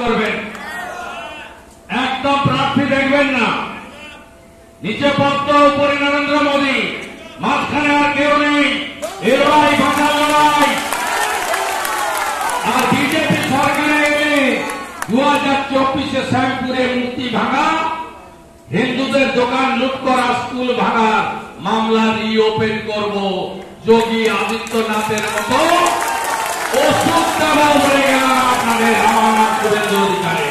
করবেন, একদম প্রার্থী দেখবেন না। নিচে পদ্ম, উপরে নরেন্দ্র মোদী, মাঝখানে আর কেউ নেই। এই লড়াই ভাঙা লড়াই। আর বিজেপি সরকারে এলে 2024 শ্যামপুরে মূর্তি ভাঙা, হিন্দুদের দোকান লুট করা, স্কুল ভাঙা মামলা রিওপেন করব। যোগী আদিত্যনাথের মতো ওষুধ দেওয়া বলে গেলাম আপনাদের। আমার নাম শুভেন্দু অধিকারী।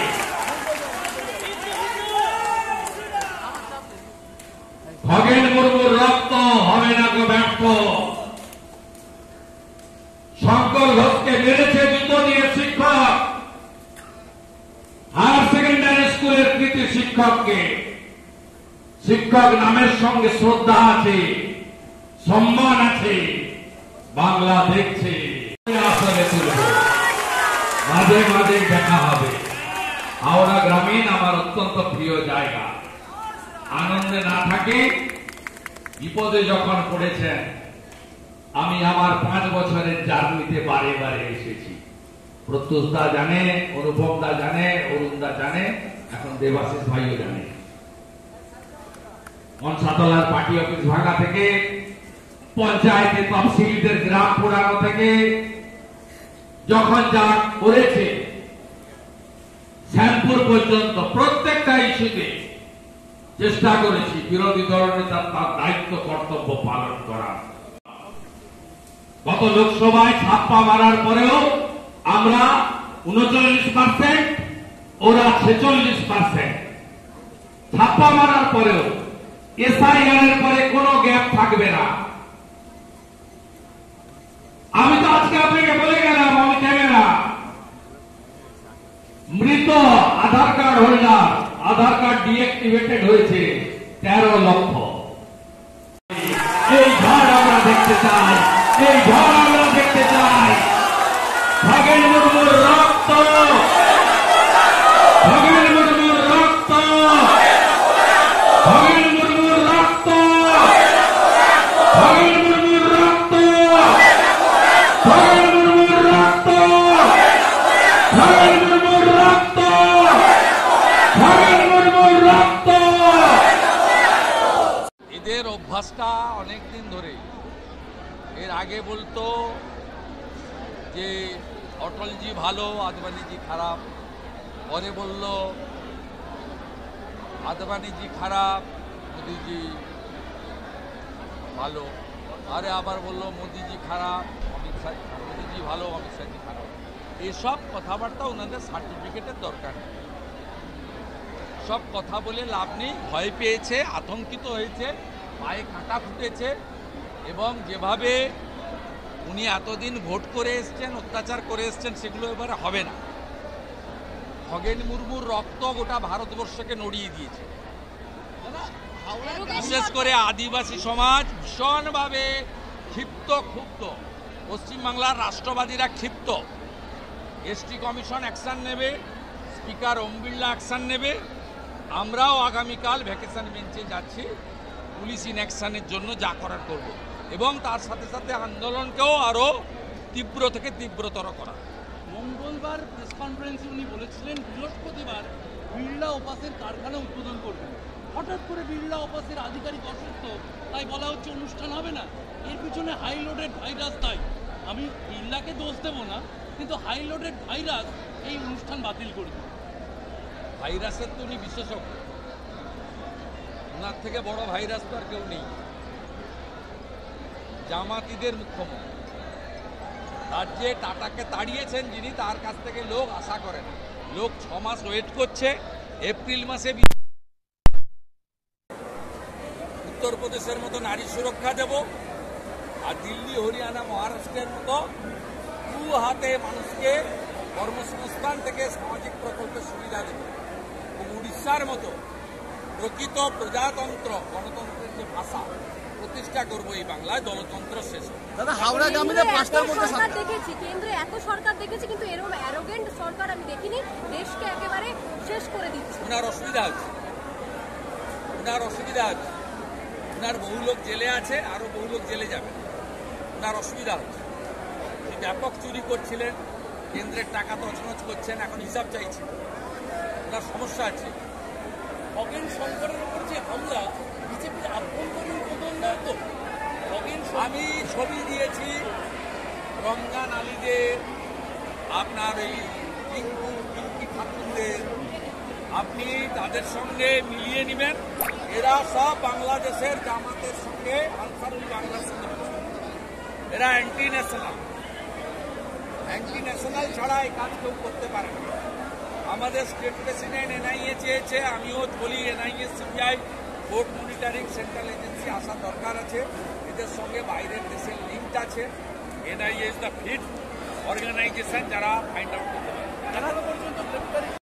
খগেন মুর্মুর রক্ত হবে না গো ব্যর্থ। শঙ্কর ঘোষকে মেরেছে জুতো দিয়ে শিক্ষক, হায়ার সেকেন্ডারি স্কুলের কৃতি শিক্ষককে। শিক্ষক নামের সঙ্গে শ্রদ্ধা আছে, সম্মান আছে। বাংলা দেখছে, আসলে তুলব, মাঝে মাঝে দেখা হবে। হাওড়া গ্রামীণ আমার অত্যন্ত প্রিয় জায়গা। আনন্দে না থাকি, বিপদে যখন পড়েছেন, আমি আমার 5 বছরের জার্নিতে বারে বারে এসেছি। প্রত্যুষ দা জানে, অনুপম দা জানে, অরুণ দা জানে, এখন দেবাশিস ভাইও জানে। মনসাতলার পার্টি অফিস ভাঙা থেকে, পঞ্চায়েতে তফসিলিদের গ্রাম পোড়ানো থেকে, যখন যা করেছে শ্যামপুর পর্যন্ত প্রত্যেকটা ইস্যুতে চেষ্টা করেছি বিরোধী দলনেতা তার দায়িত্ব কর্তব্য পালন করা। গত লোকসভায় ছাপ্পা মারার পরেও আমরা 39%, ওরা 46%। ছাপ্পা মারার পরেও এসআইআর এর পরে কোনো গ্যাপ থাকবে না। আমি তো আজকে আপনাকে বলে গেলাম, আমি ক্যামেরা মৃত আধার কার্ড হোল্ডার, আধার কার্ড ডিএক্টিভেটেড হয়েছে 13 লক্ষ। এই ঝড় আমরা দেখতে চাই, এই ঝড় আমরা দেখতে চাই। খগেন মুর্মুর রক্ত, খগেন মুর্মুর রক্ত, খগেন মুর্মুর রক্ত, খগেন মুর্মুর রক্ত, খগেন মুর্মুর রক্ত, খগেন মুর্মুর রক্ত, খগেন মুর্মুর রক্ত। এদের অভ্যাসটা অনেকদিন ধরে। এর আগে বলতো যে অটলজি ভালো, আদবানিজি খারাপ। পরে বলল আদবানিজি খারাপ, মোদিজি ভালো। আরে আবার বলল মোদিজি খারাপ, অমিত শাহ, মোদিজি ভালো, অমিত শাহজি খারাপ। এসব কথাবার্তা ওনাদের সার্টিফিকেটের দরকার নেই। সব কথা বলে লাভ নেই। ভয় পেয়েছে, আতঙ্কিত হয়েছে, পায়ে কাঁটা ফুটেছে। এবং যেভাবে উনি এতদিন ভোট করে এসছেন, অত্যাচার করে এসছেন, সেগুলো এবারে হবে না। খগেন মুর্মুর রক্ত গোটা ভারতবর্ষকে নড়িয়ে দিয়েছে। বিশেষ করে আদিবাসী সমাজ ভীষণভাবে ক্ষিপ্ত, ক্ষুব্ধ। পশ্চিমবাংলার রাষ্ট্রবাদীরা ক্ষিপ্ত। এসটি কমিশন অ্যাকশন নেবে, স্পিকার ওম বিড়লা অ্যাকশন নেবে। আমরাও আগামীকাল ভ্যাকেশন বেঞ্চে যাচ্ছি পুলিশ ইনঅ্যাকশনের জন্য, যা করার করব। এবং তার সাথে সাথে আন্দোলনকেও আরও তীব্র থেকে তীব্রতর করা। মঙ্গলবার প্রেস কনফারেন্সে উনি বলেছিলেন বৃহস্পতিবার বিড়লা ওপাসের কারখানা উদ্বোধন করবেন। হঠাৎ করে বিড়লা ওপাসের আধিকারিক অসুস্থ, তাই বলা হচ্ছে অনুষ্ঠান হবে না। এর পিছনে হাই লোডেড ভাইরাস দায়ী। আমি বিড়লাকে দোষ দেব না, কিন্তু হাই লোডেড ভাইরাস এই অনুষ্ঠান বাতিল করে দেবে। ভাইরাসের তো উনি বিশেষজ্ঞ, ওনার থেকে বড় ভাইরাস তো আর কেউ নেই। জামাতিদের মুখ্যমন্ত্রী, রাজ্যে টাটাকে তাড়িয়েছেন যিনি, তার কাছ থেকে লোক আশা করে না। লোক 6 মাস ওয়েট করছে। এপ্রিল মাসে উত্তরপ্রদেশের মতো নারী সুরক্ষা দেব, আর দিল্লি, হরিয়ানা, মহারাষ্ট্রের মতো 2 হাতে মানুষকে কর্মসংস্থান থেকে সামাজিক প্রকল্পের সুবিধা দেব, এবং উড়িষ্যার মতো প্রকৃত প্রজাতন্ত্র, গণতন্ত্রের যে ভাষা প্রতিষ্ঠা করব এই বাংলায়, দলতন্ত্র শেষ। দাদা, হাওড়া গ্রামীণে 5টার মধ্যে সরকার দেখেছি, কেন্দ্রে এত সরকার দেখেছি, কিন্তু এরকম অ্যারোগেন্ট সরকার আমি দেখিনি। দেশকে একেবারে শেষ করে দিচ্ছে। ওনার অসুবিধা হচ্ছে, ওনার অসুবিধা হচ্ছে। ওনার বহু লোক জেলে আছে, আরো বহু লোক জেলে যাবে। ওনার অসুবিধা হচ্ছে। ব্যাপক চুরি করছিলেন, কেন্দ্রের টাকা তছনছ করছেন, এখন হিসাব চাইছেন, ওনার সমস্যা আছে। খগেন শঙ্করের উপর যে হামলা বিজেপির আভ্যন্তরীণ কোদল নয় তো? আমি ছবি দিয়েছি রমজান আলীদের, আপনার এই পিঙ্কি ঠাকুরদের, আপনি তাদের সঙ্গে মিলিয়ে নেবেন। এরা সব বাংলাদেশের জামাতের সঙ্গে, আনসারুল বাংলার সঙ্গে, এরা অ্যান্টি ন্যাশনাল ছাড়া এই কাজ কেউ করতে পারে না। আমাদের স্টেট প্রেসিডেন্ট এনআইএ চেয়েছে, আমিও বলি NIA, CBI, court monitoring, central agency আসা দরকার আছে। এদের সঙ্গে বাইরের দেশের লিঙ্ক আছে। NIA is the fit organization যারা ফাইন্ড আউট করতে পারে। এখনো পর্যন্ত গ্রেপ্তারি